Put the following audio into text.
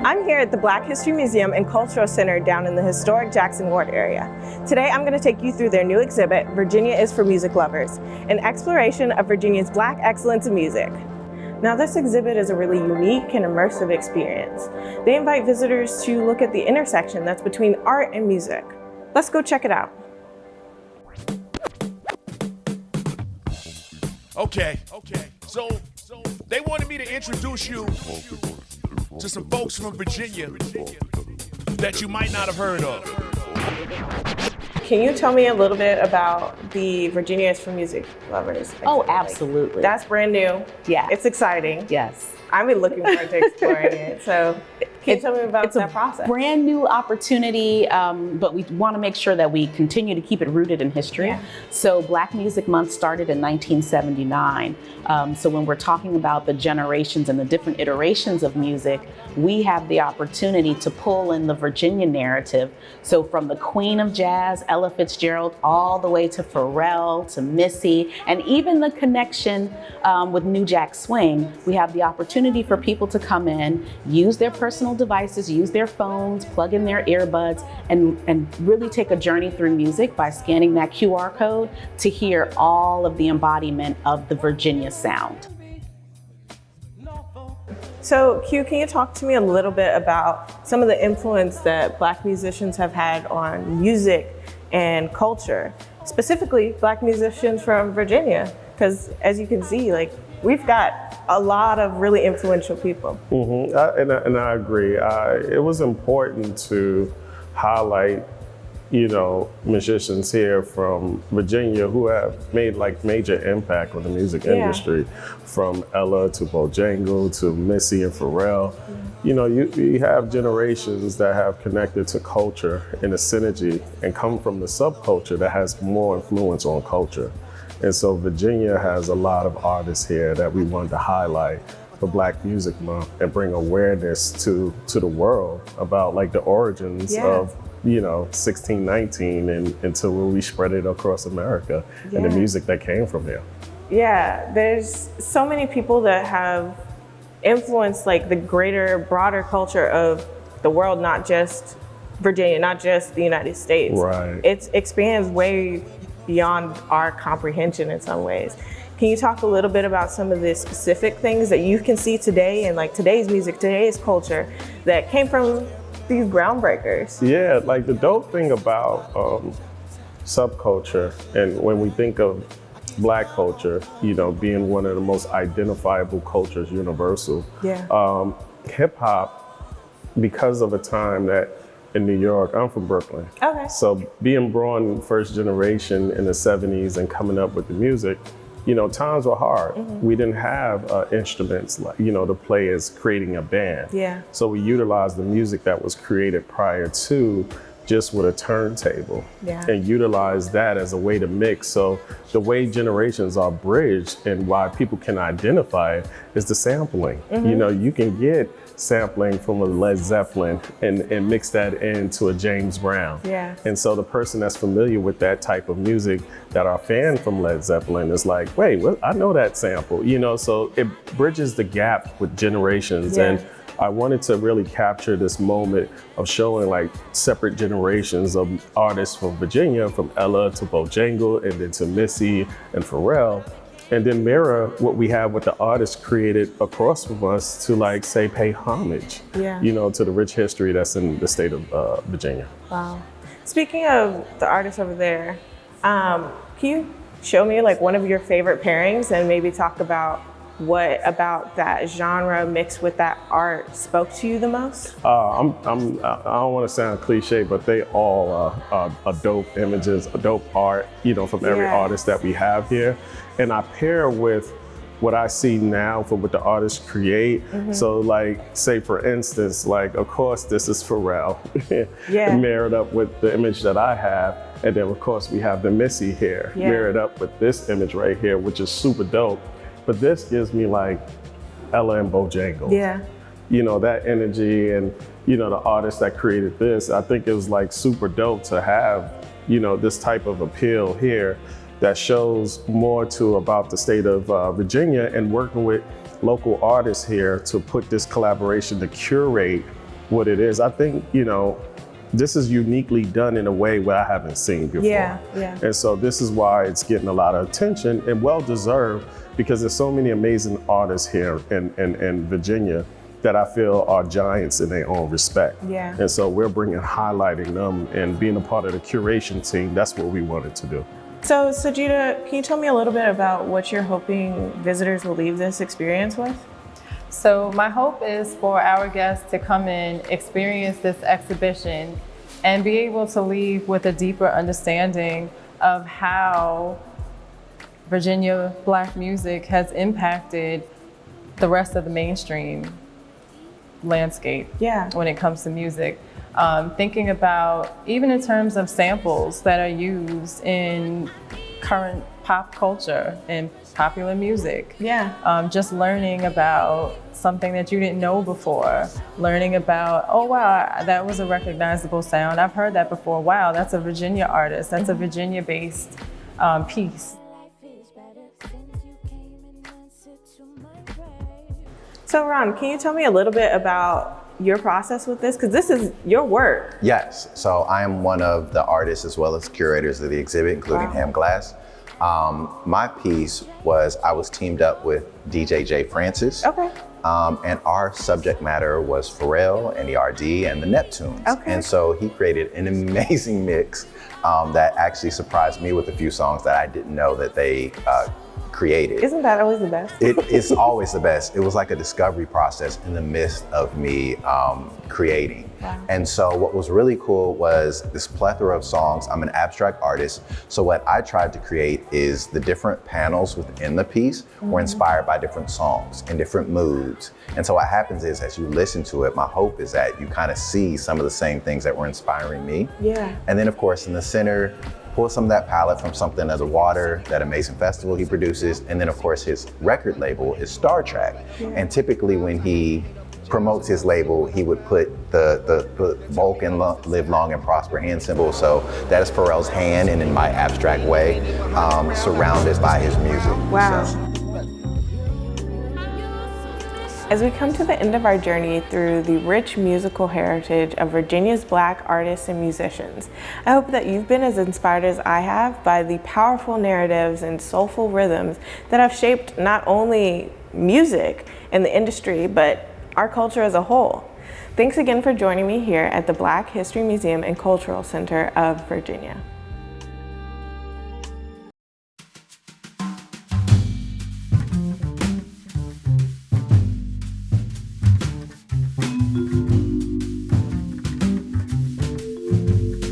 I'm here at the Black History Museum and Cultural Center down in the historic Jackson Ward area. Today I'm going to take you through their new exhibit, Virginia is for Music Lovers, an exploration of Virginia's Black excellence in music. Now this exhibit is a really unique and immersive experience. They invite visitors to look at the intersection that's between art and music. Let's go check it out. Okay. So they wanted me to introduce you to some folks from Virginia that you might not have heard of. Can you tell me a little bit about the Virginia is for Music Lovers? Oh, absolutely. That's brand new. Yeah. It's exciting. Yes. I've been looking forward to exploring it. So can you tell me about that process? Brand new opportunity, but we want to make sure that we continue to keep it rooted in history. Yeah. So Black Music Month started in 1979. So when we're talking about the generations and the different iterations of music, we have the opportunity to pull in the Virginia narrative. So from the Queen of Jazz, Ella Fitzgerald, all the way to Pharrell, to Missy, and even the connection with New Jack Swing, we have the opportunity for people to come in, use their personal devices, use their phones, plug in their earbuds, and really take a journey through music by scanning that QR code to hear all of the embodiment of the Virginia sound. So Q, can you talk to me a little bit about some of the influence that Black musicians have had on music and culture, specifically Black musicians from Virginia? Because as you can see, we've got a lot of really influential people. Mm-hmm. And I agree. It was important to highlight, musicians here from Virginia who have made major impact on the music industry, from Ella to Bojangles to Missy and Pharrell. You have generations that have connected to culture in a synergy and come from the subculture that has more influence on culture. And so Virginia has a lot of artists here that we wanted to highlight for Black Music Month and bring awareness to the world about the origins of 1619 and until we spread it across America and the music that came from here. Yeah, there's so many people that have influenced the greater, broader culture of the world, not just Virginia, not just the United States. Right. It expands way beyond our comprehension in some ways. Can you talk a little bit about some of the specific things that you can see today in today's music, today's culture that came from these groundbreakers? Yeah, the dope thing about subculture, and when we think of Black culture, being one of the most identifiable cultures, universal. Yeah. Hip hop, because of a time that in New York, I'm from Brooklyn. Okay. So being born first generation in the 70s and coming up with the music, times were hard. Mm-hmm. We didn't have instruments to play as creating a band. Yeah. So we utilized the music that was created prior to just with a turntable and utilize that as a way to mix. So the way generations are bridged and why people can identify it is the sampling. Mm-hmm. You can get sampling from a Led Zeppelin and mix that into a James Brown. Yeah. And so the person that's familiar with that type of music that are a fan from Led Zeppelin is like, wait, I know that sample, so it bridges the gap with generations. Yeah. And I wanted to really capture this moment of showing separate generations of artists from Virginia, from Ella to Bojangles, and then to Missy and Pharrell, and then mirror what we have with the artists created across from us to say pay homage, to the rich history that's in the state of Virginia. Wow. Speaking of the artists over there, can you show me one of your favorite pairings and maybe talk about what about that genre mixed with that art spoke to you the most? I don't want to sound cliche, but they all are dope images, dope art, from every artist that we have here. And I pair with what I see now for what the artists create. Mm-hmm. So say for instance, of course, this is Pharrell, mirrored up with the image that I have. And then of course we have the Missy here, mirrored up with this image right here, which is super dope. But this gives me Ella and Bojangles. Yeah. That energy and, the artist that created this, I think it was super dope to have, this type of appeal here that shows more about the state of Virginia and working with local artists here to put this collaboration to curate what it is. I think, you know, this is uniquely done in a way where I haven't seen before. Yeah, yeah. And so this is why it's getting a lot of attention, and well deserved, because there's so many amazing artists here in Virginia that I feel are giants in their own respect. Yeah. And so we're highlighting them and being a part of the curation team. That's what we wanted to do. So Sajida, can you tell me a little bit about what you're hoping visitors will leave this experience with? So my hope is for our guests to come in, experience this exhibition, and be able to leave with a deeper understanding of how Virginia Black music has impacted the rest of the mainstream landscape when it comes to music. Thinking about, even in terms of samples that are used in current pop culture and popular music. Just learning about something that you didn't know before. Learning about, oh wow, that was a recognizable sound. I've heard that before. Wow, that's a Virginia artist. That's a Virginia-based piece. So Ron, can you tell me a little bit about your process with this? Because this is your work. Yes, so I am one of the artists as well as curators of the exhibit, including Ham Glass. My piece was, I was teamed up with DJ J. Francis. And our subject matter was Pharrell and ERD and the Neptunes. And so he created an amazing mix that actually surprised me with a few songs that I didn't know that they created. Isn't that always the best? It's always the best. It was like a discovery process in the midst of me creating. And so what was really cool was this plethora of songs. I'm an abstract artist, so what I tried to create is the different panels within the piece were inspired by different songs and different moods. And so what happens is, as you listen to it, my hope is that you kind of see some of the same things that were inspiring me. And then of course in the center, pull some of that palette from Something as a Water, that amazing festival he produces. And then of course his record label is Star Trek. And typically when he promotes his label, he would put the Vulcan live long and prosper hand symbol. So that is Pharrell's hand, and in my abstract way, surrounded by his music. So. As we come to the end of our journey through the rich musical heritage of Virginia's Black artists and musicians, I hope that you've been as inspired as I have by the powerful narratives and soulful rhythms that have shaped not only music and the industry, but our culture as a whole. Thanks again for joining me here at the Black History Museum and Cultural Center of Virginia.